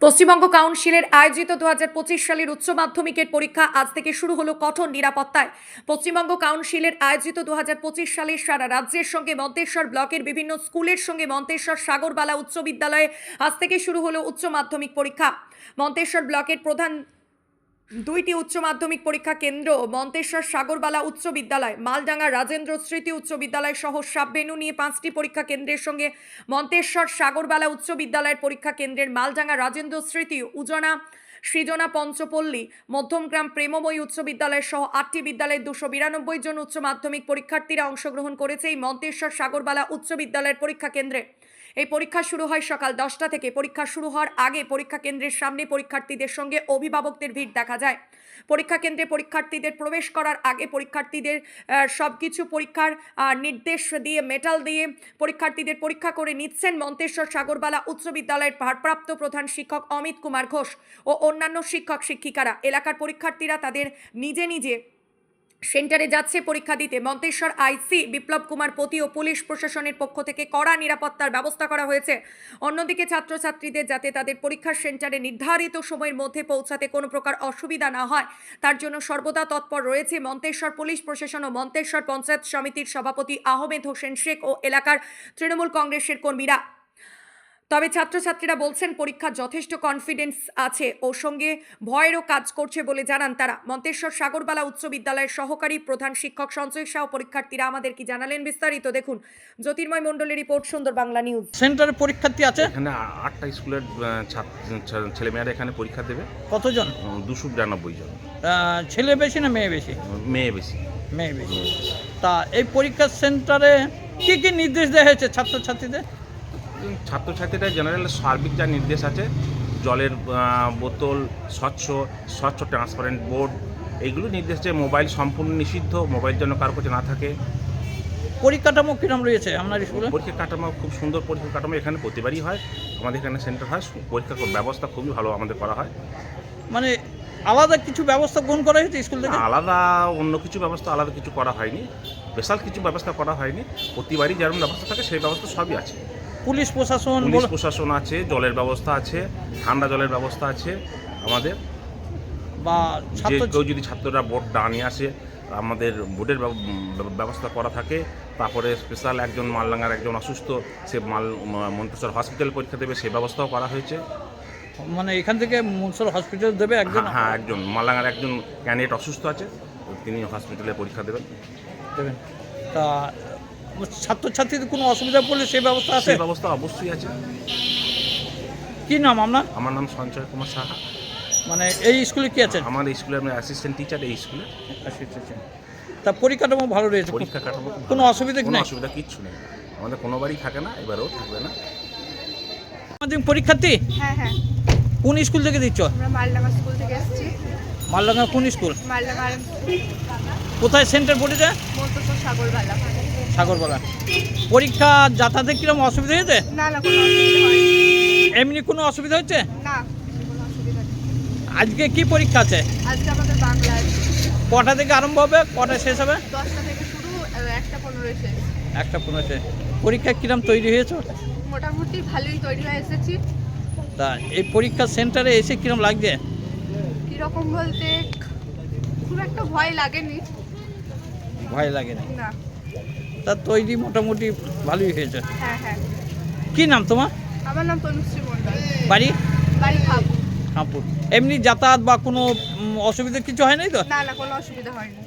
পশ্চিমবঙ্গ কাউন্সিলের আয়োজিত 2025 সালের উচ্চ মাধ্যমিকের পরীক্ষা আজ থেকে শুরু হলো কঠোর নিরাপত্তায়। পশ্চিমবঙ্গ কাউন্সিলের আয়োজিত 2025 সালের সারা রাজ্যের সঙ্গে মন্তেশ্বর ব্লকের বিভিন্ন স্কুলের সঙ্গে মন্তেশ্বর সাগরবালা উচ্চ বিদ্যালয়ে আজ থেকে শুরু হলো উচ্চ মাধ্যমিক পরীক্ষা। মন্তেশ্বর ব্লকের প্রধান দুইটি উচ্চ মাধ্যমিক পরীক্ষা কেন্দ্র মন্তেশ্বর সাগরবালা উচ্চ বিদ্যালয়, মালডাঙ্গা রাজেন্দ্র স্মৃতি উচ্চ বিদ্যালয় সহ সাবভেনু নিয়ে 5টি পরীক্ষা কেন্দ্রের সঙ্গে মন্তেশ্বর সাগরবালা উচ্চ বিদ্যালয়ের পরীক্ষা কেন্দ্রের মালডাঙ্গা রাজেন্দ্র স্মৃতি, উজনা সৃজনা পঞ্চপল্লী, মধ্যমগ্রাম প্রেমময়ী উচ্চ বিদ্যালয় সহ 8টি বিদ্যালয়ের 292 জন উচ্চ মাধ্যমিক পরীক্ষার্থীরা অংশগ্রহণ করেছে এই মন্তেশ্বর সাগরবালা উচ্চ বিদ্যালয়ের পরীক্ষা কেন্দ্রে। এই পরীক্ষা শুরু হয় সকাল 10টা থেকে। পরীক্ষা শুরু হওয়ার আগে পরীক্ষা কেন্দ্রের সামনে পরীক্ষার্থীদের সঙ্গে অভিভাবকদের ভিড় দেখা যায়। পরীক্ষা কেন্দ্রে পরীক্ষার্থীদের প্রবেশ করার আগে পরীক্ষার্থীদের সবকিছু পরীক্ষার নির্দেশ দিয়ে মেটাল দিয়ে পরীক্ষার্থীদের পরীক্ষা করে নিচ্ছেন মন্তেশ্বর সাগরবালা উচ্চ বিদ্যালয়ের ভারপ্রাপ্ত প্রধান শিক্ষক অমিত কুমার ঘোষ ও অন্যান্য শিক্ষক শিক্ষিকারা। এলাকার পরীক্ষার্থীরা তাদের নিজে নিজে সেন্টারে যাচ্ছে পরীক্ষা দিতে। মন্তেশ্বর আইসি বিপ্লব কুমার পতি ও পুলিশ প্রশাসনের পক্ষ থেকে কড়া নিরাপত্তার ব্যবস্থা করা হয়েছে। অন্যদিকে ছাত্রছাত্রীদের যাতে তাদের পরীক্ষার সেন্টারে নির্ধারিত সময়ের মধ্যে পৌঁছাতে কোনো প্রকার অসুবিধা না হয় তার জন্য সর্বদা তৎপর রয়েছে মন্তেশ্বর পুলিশ প্রশাসন ও মন্তেশ্বর পঞ্চায়েত সমিতির সভাপতি আহমেদ হোসেন শেখ ও এলাকার তৃণমূল কংগ্রেসের কর্মীরা। তবে ছাত্রছাত্রীরা বলছেন পরীক্ষা যথেষ্ট কনফিডেন্স আছে ও সঙ্গে ভয়েরও কাজ করছে বলে জানান তারা। মন্তেশ্বর সাগরবালা উচ্চ বিদ্যালয়ের সহকারী প্রধান শিক্ষক সঞ্জয় শাহ পরীক্ষার্থীরা আমাদের কি জানালেন বিস্তারিত দেখুন। জ্যোতির্ময় মণ্ডলের রিপোর্ট, সুন্দর বাংলা নিউজ। সেন্টারে পরীক্ষার্থী আছে এখানে 8টা স্কুলের ছেলেমেয়েরা এখানে পরীক্ষা দেবে। কতজন? 292 জন। ছেলে বেশি না মেয়ে বেশি? মেয়ে বেশি। মেয়ে বেশি। তা এই পরীক্ষা সেন্টারে কি কি নির্দেশ দেওয়া হয়েছে ছাত্রছাত্রীদের? ছাত্রছাত্রীরা জেনারেল সার্বিক যা নির্দেশ আছে, জলের বোতল, স্বচ্ছ ট্রান্সপারেন্ট বোর্ড, এইগুলো নির্দেশ যে মোবাইল সম্পূর্ণ নিষিদ্ধ, মোবাইল যেন কারো কাছে না থাকে। পরীক্ষাটাও কিরম রয়েছে আপনার স্কুলে? পরীক্ষা কাঠামো খুব সুন্দর, পরীক্ষা কাঠামো এখানে প্রতিবারই হয়, আমাদের এখানে সেন্টার হয়। পরীক্ষা ব্যবস্থা খুবই ভালো আমাদের করা হয়। মানে আলাদা কিছু ব্যবস্থা গ্রহণ করা হয়েছে স্কুল থেকে? আলাদা অন্য কিছু ব্যবস্থা আলাদা কিছু করা হয়নি, স্পেশাল কিছু ব্যবস্থা করা হয়নি। প্রতিবারই যেরকম ব্যবস্থা থাকে সেই ব্যবস্থা সবই আছে। পুলিশ প্রশাসন আছে, জলের ব্যবস্থা আছে, ঠান্ডা জলের ব্যবস্থা আছে আমাদের। বা কেউ যদি ছাত্ররা বোর্ড না নিয়ে আসে আমাদের বোর্ডের ব্যবস্থা করা থাকে। তারপরে স্পেশাল একজন মালডাঙ্গার একজন অসুস্থ, সে মন্তেশ্বর হসপিটাল পরীক্ষা দেবে, সে ব্যবস্থাও করা হয়েছে। মানে এখান থেকে মন্তেশ্বর হসপিটাল দেবে একজন? হ্যাঁ, একজন মালডাঙ্গার একজন ক্যান্ডিডেট অসুস্থ আছে, তিনি হসপিটালে পরীক্ষা দেবেন। তা ছাত্রছাত্রীদের কোনো অসুবিধা পড়লে সেই ব্যবস্থা আছে? সেই ব্যবস্থা অবশ্যই আছে। কি নাম আপনার? আমার নাম সঞ্জয় কুমার সাহা। মানে এই স্কুলে কি আছেন? আমার স্কুলে আমি অ্যাসিস্ট্যান্ট টিচার এই স্কুলে। তা পরীক্ষাটা ভালো রয়েছে? পরীক্ষা কাঠামো কোনো অসুবিধা কোনো অসুবিধা কিচ্ছু নেই, আমাদের কোনোবারই থাকে না, এবারেও থাকবে না। আমাদের পরীক্ষার্থী? হ্যাঁ হ্যাঁ। কোন স্কুল থেকে দিচ্ছ? আমরা মালডাঙ্গা স্কুল থেকে এসেছি। মালডাঙ্গা কোন স্কুল? মালডাঙ্গা কোথায় সেন্টার পড়েছে? মন্তেশ্বর সাগরবালা। সাগরবালা। পরীক্ষা যাতায়াতে কিরকম অসুবিধা হয়েছে? না না, কোনো অসুবিধা হয়নি। এমনি কোনো অসুবিধা হচ্ছে না, কোনো অসুবিধা নেই। আজকে কি পরীক্ষা আছে? আজকে আমাদের বাংলা আছে। কটা থেকে আরম্ভ হবে, কটা শেষ হবে? 10টা থেকে শুরু, 1টা 15 শেষ। 1টা 15 পরীক্ষা কিরম তৈরি হয়েছে? মোটামুটি ভালোই তৈরি হয়ে এসেছি। তা এই পরীক্ষা সেন্টারে এসে কিরম লাগছে? কীরকম বলতে খুব একটা ভয় লাগেনি। ভয় লাগে না? না। তা তৈরি মোটামুটি ভালোই হয়েছে। হ্যাঁ হ্যাঁ। কি নাম তোমার? আমার নাম তনুশ্রী মণ্ডল। বাড়ি? বাড়ি খামপুর। এমনি যাতায়াত বা কোনো অসুবিধা কিছু হয় নাই তো? না না, কোনো অসুবিধা হয়নি।